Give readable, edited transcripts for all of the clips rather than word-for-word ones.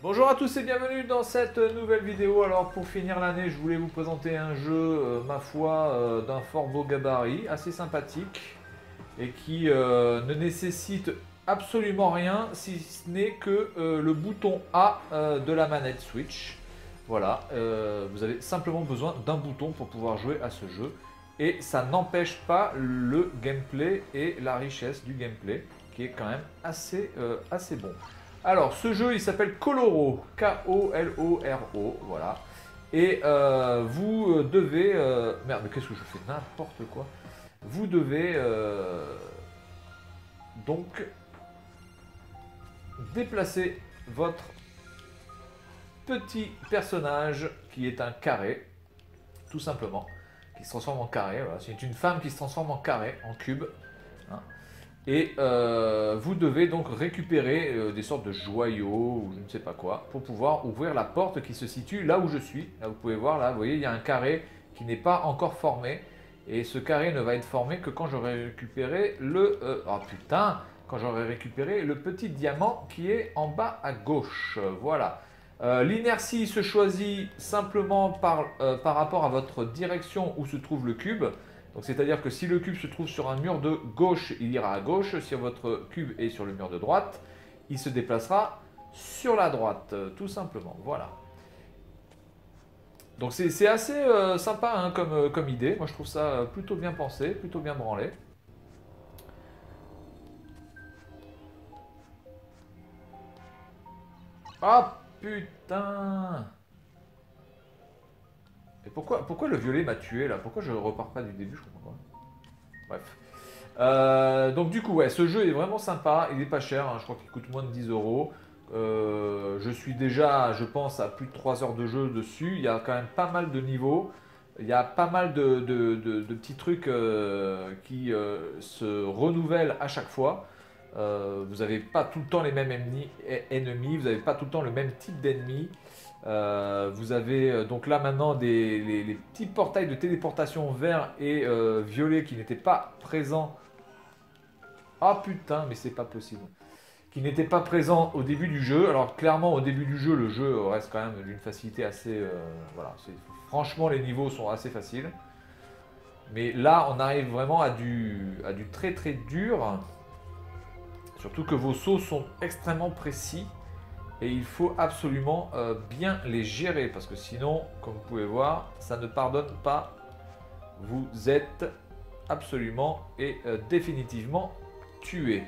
Bonjour à tous et bienvenue dans cette nouvelle vidéo. Alors pour finir l'année, je voulais vous présenter un jeu, ma foi, d'un fort beau gabarit, assez sympathique et qui ne nécessite absolument rien si ce n'est que le bouton A de la manette Switch. Voilà, vous avez simplement besoin d'un bouton pour pouvoir jouer à ce jeu et ça n'empêche pas le gameplay et la richesse du gameplay qui est quand même assez bon. Alors, ce jeu, il s'appelle Koloro, K-O-L-O-R-O, voilà. Et vous devez... Merde, mais qu'est-ce que je fais? N'importe quoi. Vous devez donc déplacer votre petit personnage qui est un carré, tout simplement, qui se transforme en carré. Voilà. C'est une femme qui se transforme en carré, en cube. Hein. Et vous devez donc récupérer des sortes de joyaux ou je ne sais pas quoi pour pouvoir ouvrir la porte qui se situe là où je suis. Là vous pouvez voir, là vous voyez il y a un carré qui n'est pas encore formé. Et ce carré ne va être formé que quand j'aurai récupéré le... oh putain, quand j'aurai récupéré le petit diamant qui est en bas à gauche. Voilà. L'inertie se choisit simplement par rapport à votre direction où se trouve le cube. Donc c'est-à-dire que si le cube se trouve sur un mur de gauche, il ira à gauche. Si votre cube est sur le mur de droite, il se déplacera sur la droite, tout simplement. Voilà. Donc c'est assez sympa hein, comme idée. Moi je trouve ça plutôt bien pensé, plutôt bien branlé. Ah putain! Et pourquoi le violet m'a tué là? Pourquoi je repars pas du début? Je comprends pas. Bref. Donc du coup, ouais, ce jeu est vraiment sympa, il est pas cher, hein, je crois qu'il coûte moins de 10 euros. Je suis déjà, je pense, à plus de 3 heures de jeu dessus. Il y a quand même pas mal de niveaux. Il y a pas mal de petits trucs qui se renouvellent à chaque fois. Vous n'avez pas tout le temps les mêmes ennemis, vous n'avez pas tout le temps le même type d'ennemis. Vous avez donc là maintenant les petits portails de téléportation verts et violets qui n'étaient pas présents. Ah putain, mais c'est pas possible. Qui n'étaient pas présents au début du jeu. Alors clairement au début du jeu, le jeu reste quand même d'une facilité assez... voilà, franchement les niveaux sont assez faciles. Mais là on arrive vraiment à du très très dur. Surtout que vos sauts sont extrêmement précis. Et il faut absolument bien les gérer. Parce que sinon, comme vous pouvez voir, ça ne pardonne pas. Vous êtes absolument et définitivement tué.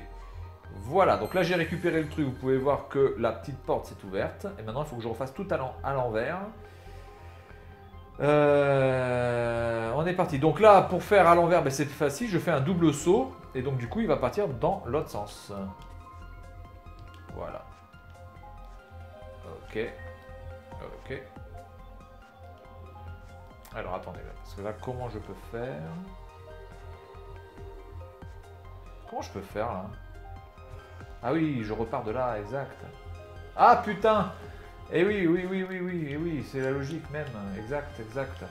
Voilà, donc là j'ai récupéré le truc, vous pouvez voir que la petite porte s'est ouverte. Et maintenant il faut que je refasse tout à l'envers. On est parti. Donc là, pour faire à l'envers, ben, c'est facile, je fais un double saut. Et donc du coup, il va partir dans l'autre sens. Voilà. Ok. Ok. Alors attendez, parce que là, comment je peux faire? Comment je peux faire là? Ah oui, je repars de là, exact. Ah putain! Eh oui, oui, oui, oui, oui, eh oui, c'est la logique même, exact, exact.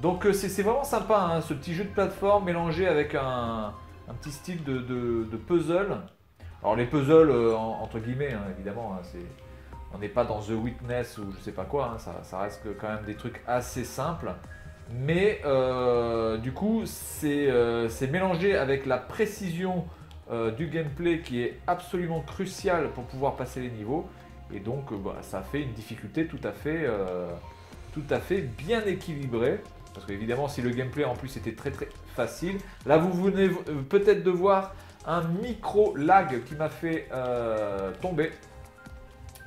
Donc c'est vraiment sympa, hein, ce petit jeu de plateforme mélangé avec un petit style de puzzle. Alors les puzzles, entre guillemets, hein, évidemment, hein, on n'est pas dans The Witness ou je sais pas quoi, hein, ça reste quand même des trucs assez simples. Mais du coup, c'est mélangé avec la précision du gameplay qui est absolument cruciale pour pouvoir passer les niveaux. Et donc, bah, ça fait une difficulté tout à fait bien équilibrée. Parce qu'évidemment, si le gameplay en plus était très très facile, là vous venez peut-être de voir un micro lag qui m'a fait tomber.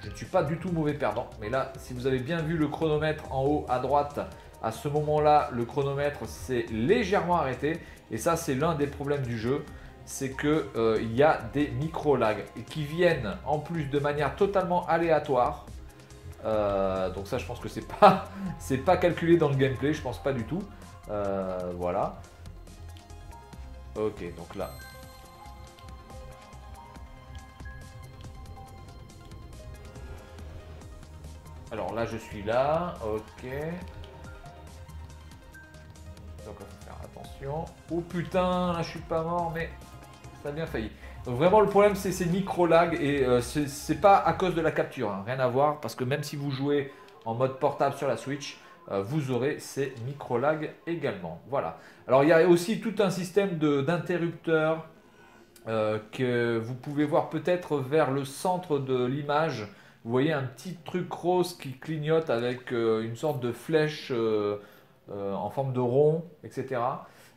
Je ne suis pas du tout mauvais perdant, mais là, si vous avez bien vu le chronomètre en haut à droite, à ce moment-là, le chronomètre s'est légèrement arrêté. Et ça, c'est l'un des problèmes du jeu, c'est qu'il y a des micro-lags qui viennent en plus de manière totalement aléatoire. Donc ça, je pense que c'est pas calculé dans le gameplay, je pense pas du tout. Voilà. Ok, donc là. Alors là, je suis là. Ok. Donc, il faut faire attention. Oh putain, là, je suis pas mort, mais ça a bien failli. Vraiment, le problème, c'est ces micro-lags et c'est pas à cause de la capture, hein, rien à voir, parce que même si vous jouez en mode portable sur la Switch, vous aurez ces micro-lags également. Voilà. Alors, il y a aussi tout un système d'interrupteurs que vous pouvez voir peut-être vers le centre de l'image. Vous voyez un petit truc rose qui clignote avec une sorte de flèche en forme de rond, etc.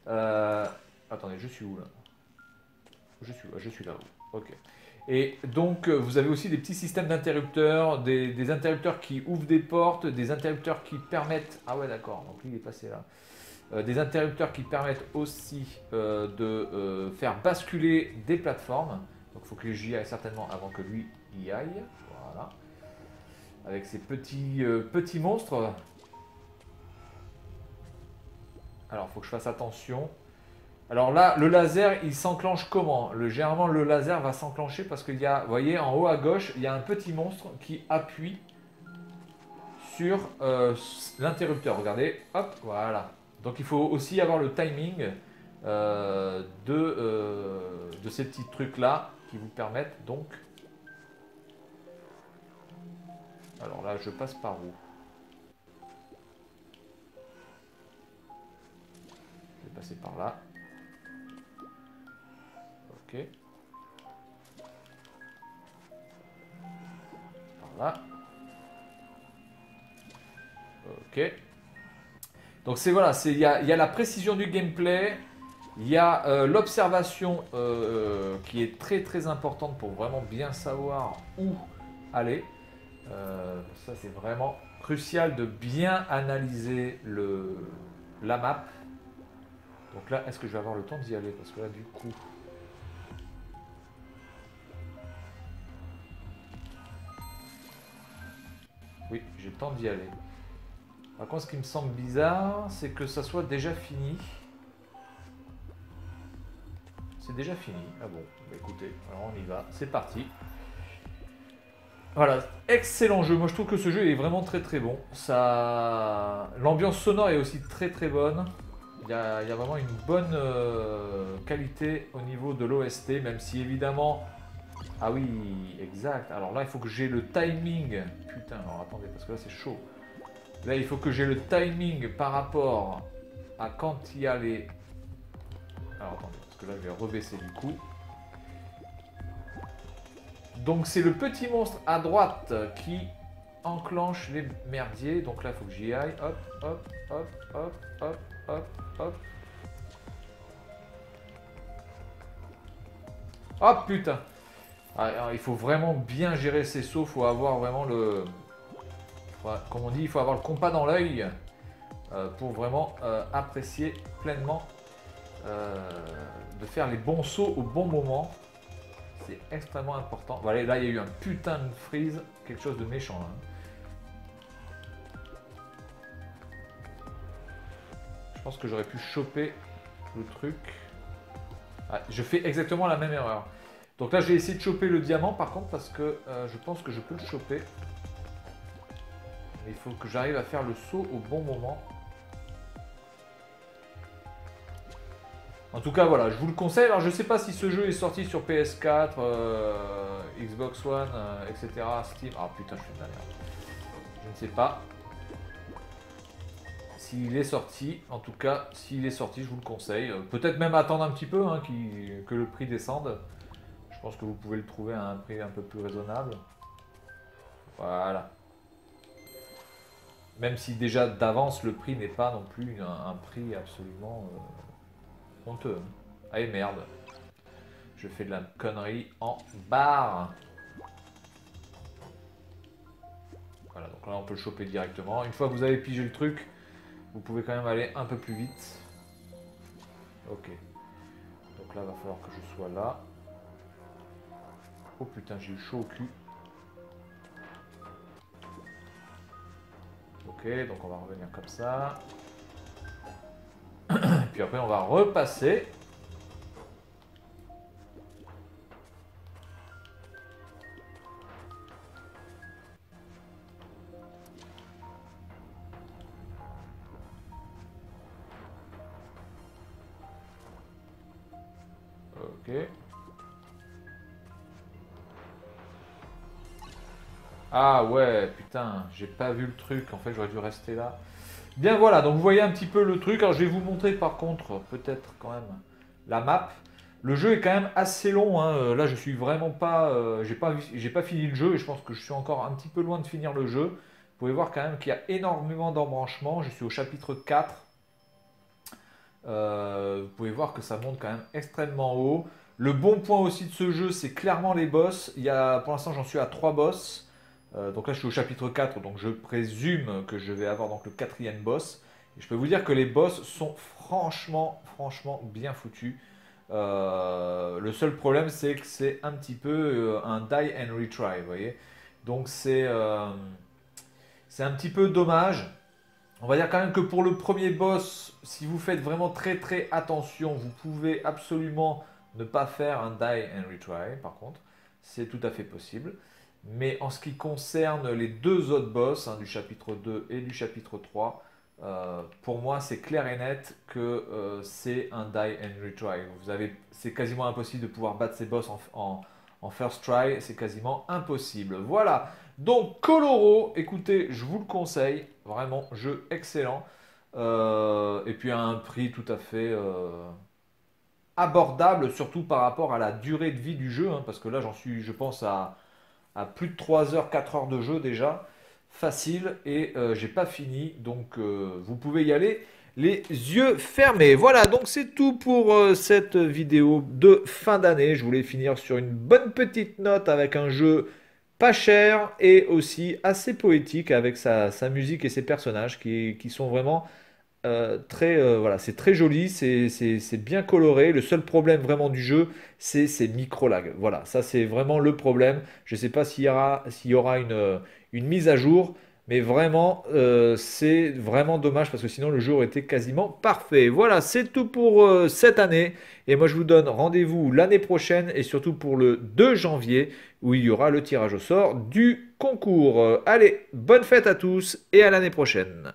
Euh, Attendez, je suis où là? Je suis là. Ok. Et donc, vous avez aussi des petits systèmes d'interrupteurs, des interrupteurs qui ouvrent des portes, des interrupteurs qui permettent. Ah ouais, d'accord. Donc, lui, il est passé là. Des interrupteurs qui permettent aussi de faire basculer des plateformes. Donc, il faut que j'y aille certainement avant que lui y aille. Voilà. Avec ces petits monstres. Alors, il faut que je fasse attention. Alors là, le laser, il s'enclenche comment? Généralement, le laser va s'enclencher parce qu'il y a, vous voyez, en haut à gauche, il y a un petit monstre qui appuie sur l'interrupteur. Regardez, hop, voilà. Donc il faut aussi avoir le timing de ces petits trucs-là qui vous permettent donc... Alors là, je passe par où? Je vais passer par là. Ok. Par là. Ok. Donc c'est voilà, il y a la précision du gameplay, il y a l'observation qui est très très importante pour vraiment bien savoir où aller. Ça c'est vraiment crucial de bien analyser la map. Donc là, est-ce que je vais avoir le temps d'y aller? Parce que là du coup... Oui, j'ai le temps d'y aller. Par contre, ce qui me semble bizarre, c'est que ça soit déjà fini. C'est déjà fini. Ah bon, bah écoutez, alors on y va, c'est parti. Voilà, excellent jeu. Moi je trouve que ce jeu est vraiment très très bon. L'ambiance sonore est aussi très très bonne. Il y a vraiment une bonne qualité au niveau de l'OST, même si évidemment... Ah oui, exact. Alors là, il faut que j'ai le timing. Putain, alors attendez, parce que là c'est chaud. Là, il faut que j'ai le timing par rapport à quand il y a les... Alors attendez, parce que là je vais rebaisser du coup. Donc c'est le petit monstre à droite qui enclenche les merdiers. Donc là, il faut que j'y aille. Hop, hop, hop, hop, hop, hop, hop. Oh putain. Alors, il faut vraiment bien gérer ses sauts. Il faut avoir vraiment le... Comme on dit, il faut avoir le compas dans l'œil pour vraiment apprécier pleinement de faire les bons sauts au bon moment. C'est extrêmement important. Voilà, là, il y a eu un putain de freeze. Quelque chose de méchant, là. Je pense que j'aurais pu choper le truc. Ah, je fais exactement la même erreur. Donc là, j'ai essayé de choper le diamant, par contre, parce que je pense que je peux le choper. Mais il faut que j'arrive à faire le saut au bon moment. En tout cas, voilà, je vous le conseille. Alors, je ne sais pas si ce jeu est sorti sur PS4, Xbox One, etc., Steam. Ah putain, je suis de la merde. Je ne sais pas s'il est sorti. En tout cas, s'il est sorti, je vous le conseille. Peut-être même attendre un petit peu hein, que le prix descende. Je pense que vous pouvez le trouver à un prix un peu plus raisonnable. Voilà. Même si déjà d'avance, le prix n'est pas non plus un prix absolument honteux. Allez, merde. Je fais de la connerie en barre. Voilà, donc là on peut le choper directement. Une fois que vous avez pigé le truc, vous pouvez quand même aller un peu plus vite. Ok. Donc là, il va falloir que je sois là. Oh putain, j'ai eu chaud au cul. Ok, donc on va revenir comme ça. Puis après, on va repasser. Ok. Ah ouais, putain, j'ai pas vu le truc. En fait, j'aurais dû rester là. Bien voilà, donc vous voyez un petit peu le truc. Alors je vais vous montrer par contre, peut-être quand même, la map. Le jeu est quand même assez long, hein. Là, je suis vraiment pas, j'ai pas fini le jeu et je pense que je suis encore un petit peu loin de finir le jeu. Vous pouvez voir quand même qu'il y a énormément d'embranchements. Je suis au chapitre 4. Vous pouvez voir que ça monte quand même extrêmement haut. Le bon point aussi de ce jeu, c'est clairement les boss. Pour l'instant, j'en suis à 3 boss. Donc là, je suis au chapitre 4, donc je présume que je vais avoir donc le quatrième boss. Et je peux vous dire que les boss sont franchement bien foutus. Le seul problème, c'est que c'est un petit peu un die and retry, vous voyez. Donc c'est un petit peu dommage. On va dire quand même que pour le premier boss, si vous faites vraiment très attention, vous pouvez absolument ne pas faire un die and retry, par contre. C'est tout à fait possible. Mais en ce qui concerne les deux autres boss, hein, du chapitre 2 et du chapitre 3, pour moi c'est clair et net que c'est un die and retry. C'est quasiment impossible de pouvoir battre ces boss en first try, c'est quasiment impossible. Voilà, donc Coloro, écoutez, je vous le conseille, vraiment, jeu excellent. Et puis à un prix tout à fait abordable, surtout par rapport à la durée de vie du jeu, hein, parce que là j'en suis, je pense, à plus de 3 heures, 4 heures de jeu déjà, facile, et j'ai pas fini, donc vous pouvez y aller les yeux fermés. Voilà, donc c'est tout pour cette vidéo de fin d'année. Je voulais finir sur une bonne petite note avec un jeu pas cher et aussi assez poétique avec sa musique et ses personnages qui sont vraiment voilà, c'est très joli, c'est bien coloré. Le seul problème vraiment du jeu, c'est ces micro-lags. Voilà, ça c'est vraiment le problème. Je ne sais pas s'il y aura une mise à jour, mais vraiment, c'est vraiment dommage parce que sinon le jeu aurait été quasiment parfait. Voilà, c'est tout pour cette année. Et moi je vous donne rendez-vous l'année prochaine et surtout pour le 2 janvier où il y aura le tirage au sort du concours. Allez, bonne fête à tous et à l'année prochaine.